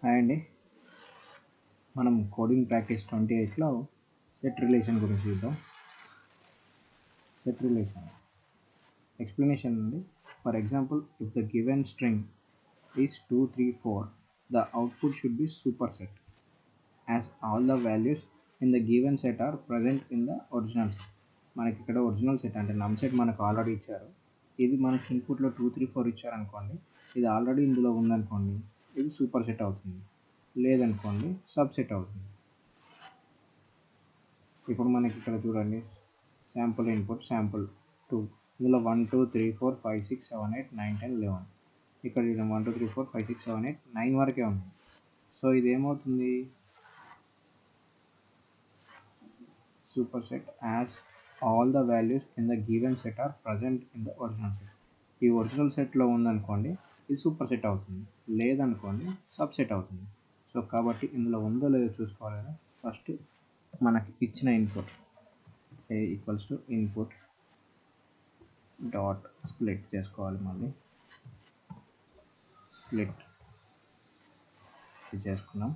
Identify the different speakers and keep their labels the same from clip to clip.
Speaker 1: Hi అండి, మనం coding practice 28లో set relation గురించి చూద్దాం. సెట్ రిలేషన్ ఎక్స్ప్లెనేషన్ ఉంది. For example, if the given string is 2, 3, 4, the output should be superset as all the values in the given set are present in the original set. మనకి ఇక్కడ original set అంటే నమ్ set మనకు already ఇచ్చారు. ఇది మనకి ఇన్పుట్లో 2, 3, 4 ఇచ్చారనుకోండి, ఇది ఆల్రెడీ ఇందులో ఉందనుకోండి, ఇది సూపర్ సెట్ అవుతుంది. లేదనుకోండి సబ్సెట్ అవుతుంది. ఇప్పుడు మనకి ఇక్కడ చూడండి, శాంపుల్ ఇన్పుట్ శాంపుల్ 2, ఇందులో 1, 2, 3, 4, 5, 6, 7, 8, 9, 10, 11. ఇక్కడ చూడండి 1, 2, 3, 4, 5, 6, 7, 8, 9 వరకే ఉంది. సో ఇది ఏమవుతుంది, super set has all the values in the given set are present in the original set. ఈ ఒరిజినల్ సెట్లో ఉందనుకోండి, ఇది సూపర్ సెట్ అవుతుంది. లేదనుకోండి సబ్సెట్ అవుతుంది. సో కాబట్టి ఇందులో ఉందో లేదో చూసుకోవాలి కదా. ఫస్ట్ మనకి ఇచ్చిన input A equals to input dot split చేసుకోవాలి. మళ్ళీ స్ప్లిట్ చేసుకున్నాం.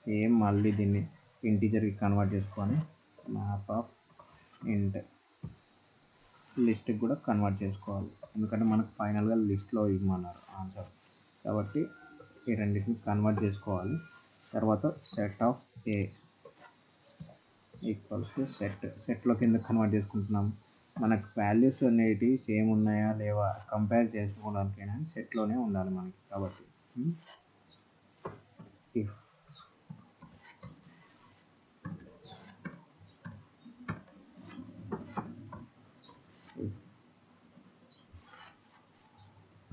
Speaker 1: సేమ్ మళ్ళీ దీన్ని ఇంటీజర్కి కన్వర్ట్ చేసుకొని మ్యాప్ ఆఫ్ ఇంట్ లిస్ట్కి కూడా కన్వర్ట్ చేసుకోవాలి. ఎందుకంటే మనకు ఫైనల్గా లిస్ట్లో ఇవ్వమన్నారు ఆన్సర్, కాబట్టి ఈ రెండింటిని కన్వర్ట్ చేసుకోవాలి. తర్వాత set of A equals to సెట్లో కింద కన్వర్ట్ చేసుకుంటున్నాం. మనకు వాల్యూస్ అనేటివి సేమ్ ఉన్నాయా లేవా కంపేర్ చేసుకోవడానికైనా సెట్లోనే ఉండాలి మనకి. కాబట్టి ఇఫ్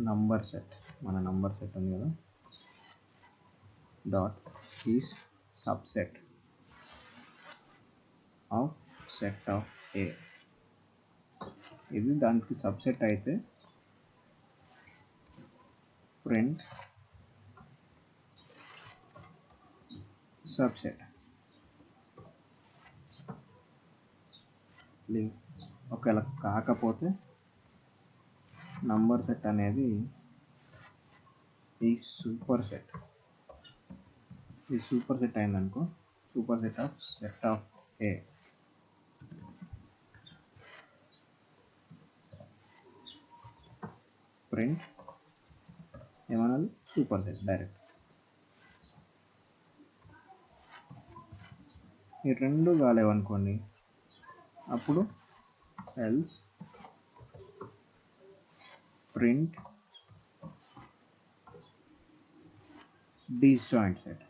Speaker 1: నంబర్ సెట్, మన నంబర్ సెట్ ఉంది కదా, that is subset of set of A, ఇది దానికి సబ్సెట్ అయితే ప్రింట్ సబ్సెట్. ఒకవేళ కాకపోతే నంబర్ సెట్ అనేది ఈ సూపర్ సెట్ అయిందనుకో, super set of A print ఏమనాలి, సూపర్ సెట్ డైరెక్ట్. ఈ రెండు కాలేవనుకోండి, అప్పుడు ఎల్స్ ప్రింట్ డిస్జాయింట్ సెట్.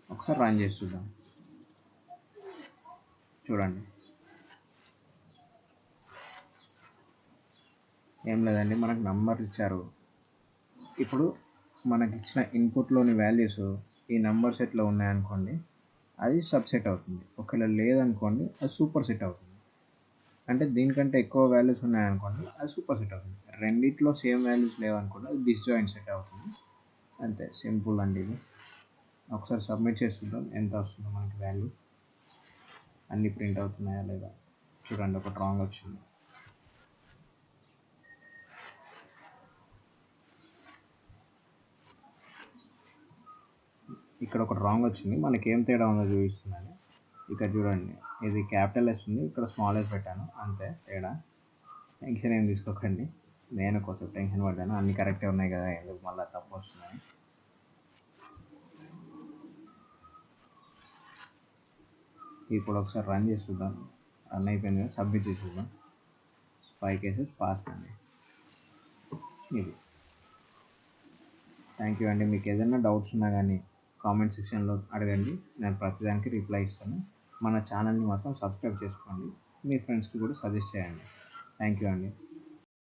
Speaker 1: ఒకసారి రన్ చేసి చూద్దాం. చూడండి, ఏం లేదండి, మనకు నంబర్ ఇచ్చారు. ఇప్పుడు మనకి ఇచ్చిన ఇన్పుట్లోని వాల్యూస్ ఈ నంబర్ సెట్లో ఉన్నాయనుకోండి, అది సబ్సెట్ అవుతుంది. ఒకవేళ లేదనుకోండి అది సూపర్ సెట్ అవుతుంది. అంటే దీనికంటే ఎక్కువ వాల్యూస్ ఉన్నాయనుకోండి అది సూపర్ సెట్ అవుతుంది. రెండిట్లో సేమ్ వాల్యూస్ లేవనుకోండి అది డిస్జాయింట్ సెట్ అవుతుంది. అంతే, సింపుల్ అండి ఇది. ఒకసారి సబ్మిట్ చేసి చూద్దాం ఎంత వస్తుందో మనకి వాల్యూ, అన్నీ ప్రింట్ అవుతున్నాయా లేదా. చూడండి, ఒకటి రాంగ్ వచ్చింది. ఇక్కడ ఒకటి రాంగ్ వచ్చింది, మనకి ఏం తేడా ఉందో చూపిస్తుందని. ఇక్కడ చూడండి, ఇది క్యాపిటల్ ఎస్ ఉంది, ఇక్కడ స్మాల్ ఎస్ పెట్టాను, అంతే తేడా. టెన్షన్ ఏం తీసుకోకండి, నేను కోసం టెన్షన్ పడ్డాను. అన్నీ కరెక్టే ఉన్నాయి కదా, ఎందుకు మళ్ళీ తప్పు వస్తున్నాయి. ఇప్పుడు ఒకసారి రన్ చేసి చూద్దాం. రన్ అయిపోయింది కదా, సబ్మిట్ చేసి చూద్దాం. 5 కేసెస్ పాస్ అండి. ఇది. థ్యాంక్ యూ అండి. మీకు ఏదైనా డౌట్స్ ఉన్నా కానీ కామెంట్ సెక్షన్లో అడగండి, నేను ప్రతిదానికి రిప్లై ఇస్తాను. మన ఛానల్ని మాత్రం సబ్స్క్రైబ్ చేసుకోండి, మీ ఫ్రెండ్స్కి కూడా సజెస్ట్ చేయండి. థ్యాంక్ యూ అండి.